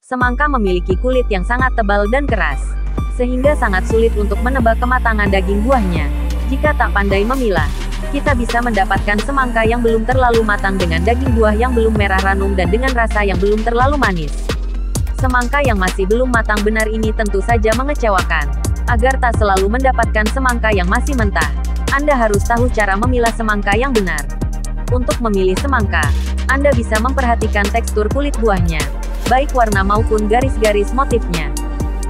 Semangka memiliki kulit yang sangat tebal dan keras, sehingga sangat sulit untuk menebak kematangan daging buahnya. Jika tak pandai memilah, kita bisa mendapatkan semangka yang belum terlalu matang dengan daging buah yang belum merah ranum dan dengan rasa yang belum terlalu manis. Semangka yang masih belum matang benar ini tentu saja mengecewakan. Agar tak selalu mendapatkan semangka yang masih mentah, Anda harus tahu cara memilah semangka yang benar. Untuk memilih semangka, Anda bisa memperhatikan tekstur kulit buahnya, baik warna maupun garis-garis motifnya.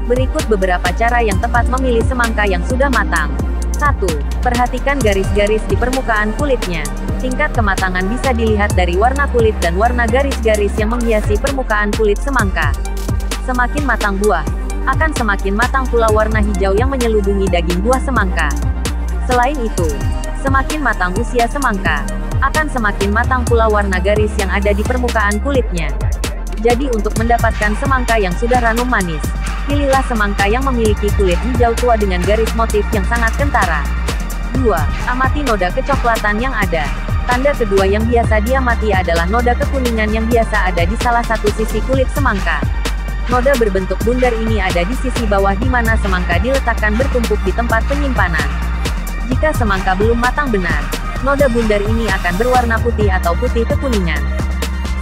Berikut beberapa cara yang tepat memilih semangka yang sudah matang. 1. Perhatikan garis-garis di permukaan kulitnya. Tingkat kematangan bisa dilihat dari warna kulit dan warna garis-garis yang menghiasi permukaan kulit semangka. Semakin matang buah, akan semakin matang pula warna hijau yang menyelubungi daging buah semangka. Selain itu, semakin matang usia semangka, akan semakin matang pula warna garis yang ada di permukaan kulitnya. Jadi untuk mendapatkan semangka yang sudah ranum manis, pilihlah semangka yang memiliki kulit hijau tua dengan garis motif yang sangat kentara. 2. Amati noda kecoklatan yang ada. Tanda kedua yang biasa diamati adalah noda kekuningan yang biasa ada di salah satu sisi kulit semangka. Noda berbentuk bundar ini ada di sisi bawah di mana semangka diletakkan bertumpuk di tempat penyimpanan. Jika semangka belum matang benar, noda bundar ini akan berwarna putih atau putih kekuningan.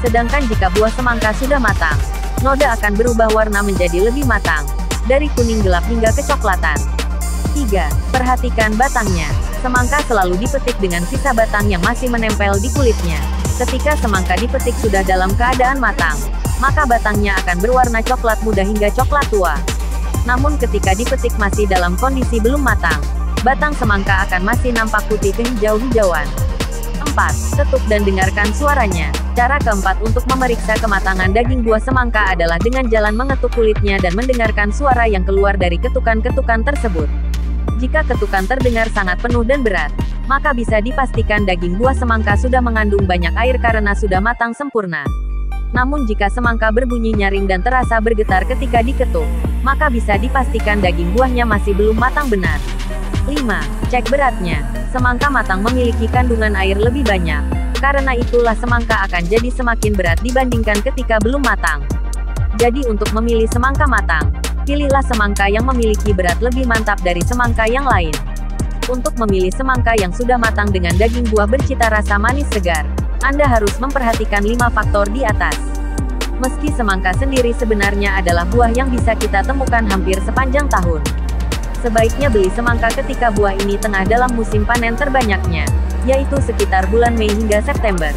Sedangkan jika buah semangka sudah matang, noda akan berubah warna menjadi lebih matang, dari kuning gelap hingga kecoklatan. 3. Perhatikan batangnya. Semangka selalu dipetik dengan sisa batang yang masih menempel di kulitnya. Ketika semangka dipetik sudah dalam keadaan matang, maka batangnya akan berwarna coklat muda hingga coklat tua. Namun ketika dipetik masih dalam kondisi belum matang, batang semangka akan masih nampak putih kehijau-hijauan. 4. Ketuk dan dengarkan suaranya. Cara keempat untuk memeriksa kematangan daging buah semangka adalah dengan jalan mengetuk kulitnya dan mendengarkan suara yang keluar dari ketukan-ketukan tersebut. Jika ketukan terdengar sangat penuh dan berat, maka bisa dipastikan daging buah semangka sudah mengandung banyak air karena sudah matang sempurna. Namun jika semangka berbunyi nyaring dan terasa bergetar ketika diketuk, maka bisa dipastikan daging buahnya masih belum matang benar. 5. Cek beratnya. Semangka matang memiliki kandungan air lebih banyak. Karena itulah semangka akan jadi semakin berat dibandingkan ketika belum matang. Jadi untuk memilih semangka matang, pilihlah semangka yang memiliki berat lebih mantap dari semangka yang lain. Untuk memilih semangka yang sudah matang dengan daging buah bercita rasa manis segar, Anda harus memperhatikan 5 faktor di atas. Meski semangka sendiri sebenarnya adalah buah yang bisa kita temukan hampir sepanjang tahun, sebaiknya beli semangka ketika buah ini tengah dalam musim panen terbanyaknya, yaitu sekitar bulan Mei hingga September.